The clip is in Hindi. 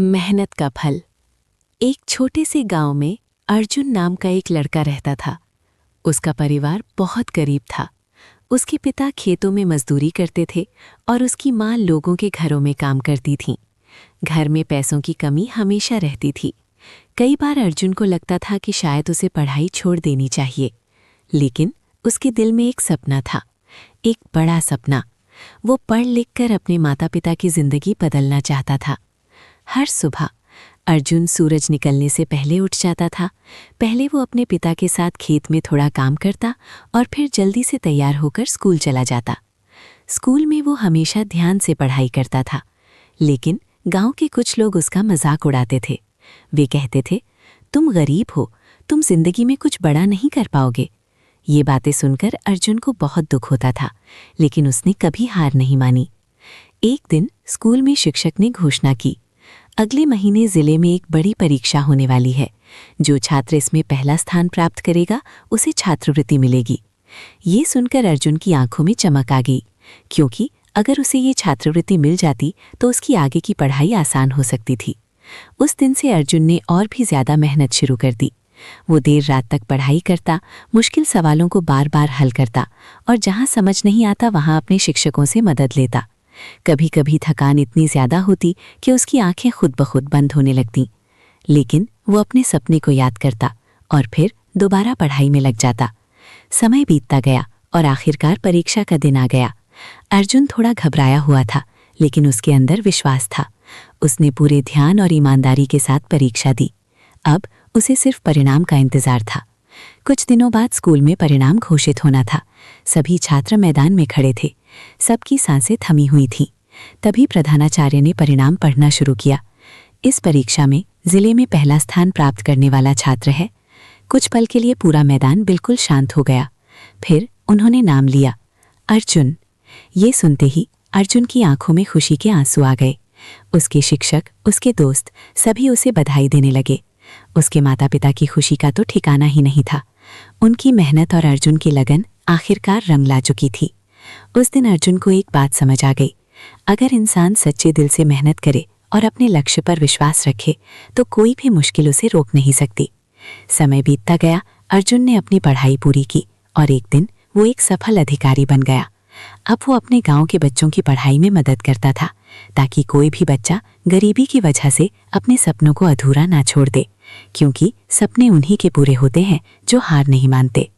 मेहनत का फल। एक छोटे से गांव में अर्जुन नाम का एक लड़का रहता था। उसका परिवार बहुत गरीब था। उसके पिता खेतों में मजदूरी करते थे और उसकी माँ लोगों के घरों में काम करती थीं। घर में पैसों की कमी हमेशा रहती थी। कई बार अर्जुन को लगता था कि शायद उसे पढ़ाई छोड़ देनी चाहिए, लेकिन उसके दिल में एक सपना था, एक बड़ा सपना। वो पढ़ लिख कर अपने माता पिता की जिंदगी बदलना चाहता था। हर सुबह अर्जुन सूरज निकलने से पहले उठ जाता था। पहले वो अपने पिता के साथ खेत में थोड़ा काम करता और फिर जल्दी से तैयार होकर स्कूल चला जाता। स्कूल में वो हमेशा ध्यान से पढ़ाई करता था, लेकिन गांव के कुछ लोग उसका मजाक उड़ाते थे। वे कहते थे, तुम गरीब हो, तुम जिंदगी में कुछ बड़ा नहीं कर पाओगे। ये बातें सुनकर अर्जुन को बहुत दुख होता था, लेकिन उसने कभी हार नहीं मानी। एक दिन स्कूल में शिक्षक ने घोषणा की, अगले महीने जिले में एक बड़ी परीक्षा होने वाली है। जो छात्र इसमें पहला स्थान प्राप्त करेगा उसे छात्रवृत्ति मिलेगी। ये सुनकर अर्जुन की आंखों में चमक आ गई, क्योंकि अगर उसे ये छात्रवृत्ति मिल जाती तो उसकी आगे की पढ़ाई आसान हो सकती थी। उस दिन से अर्जुन ने और भी ज्यादा मेहनत शुरू कर दी। वो देर रात तक पढ़ाई करता, मुश्किल सवालों को बार बार हल करता और जहाँ समझ नहीं आता वहाँ अपने शिक्षकों से मदद लेता। कभी कभी थकान इतनी ज्यादा होती कि उसकी आंखें खुद ब खुद बंद होने लगतीं, लेकिन वो अपने सपने को याद करता और फिर दोबारा पढ़ाई में लग जाता। समय बीतता गया और आखिरकार परीक्षा का दिन आ गया। अर्जुन थोड़ा घबराया हुआ था, लेकिन उसके अंदर विश्वास था। उसने पूरे ध्यान और ईमानदारी के साथ परीक्षा दी। अब उसे सिर्फ परिणाम का इंतजार था। कुछ दिनों बाद स्कूल में परिणाम घोषित होना था। सभी छात्र मैदान में खड़े थे। सबकी सांसें थमी हुई थीं। तभी प्रधानाचार्य ने परिणाम पढ़ना शुरू किया। इस परीक्षा में जिले में पहला स्थान प्राप्त करने वाला छात्र है। कुछ पल के लिए पूरा मैदान बिल्कुल शांत हो गया। फिर उन्होंने नाम लिया, अर्जुन। ये सुनते ही अर्जुन की आंखों में खुशी के आंसू आ गए। उसके शिक्षक, उसके दोस्त सभी उसे बधाई देने लगे। उसके माता पिता की खुशी का तो ठिकाना ही नहीं था। उनकी मेहनत और अर्जुन की लगन आखिरकार रंग ला चुकी थी। उस दिन अर्जुन को एक बात समझ आ गई, अगर इंसान सच्चे दिल से मेहनत करे और अपने लक्ष्य पर विश्वास रखे तो कोई भी मुश्किल उसे रोक नहीं सकती। समय बीतता गया, अर्जुन ने अपनी पढ़ाई पूरी की और एक दिन वो एक सफल अधिकारी बन गया। अब वो अपने गांव के बच्चों की पढ़ाई में मदद करता था, ताकि कोई भी बच्चा गरीबी की वजह से अपने सपनों को अधूरा ना छोड़ दे, क्योंकि सपने उन्हीं के पूरे होते हैं जो हार नहीं मानते।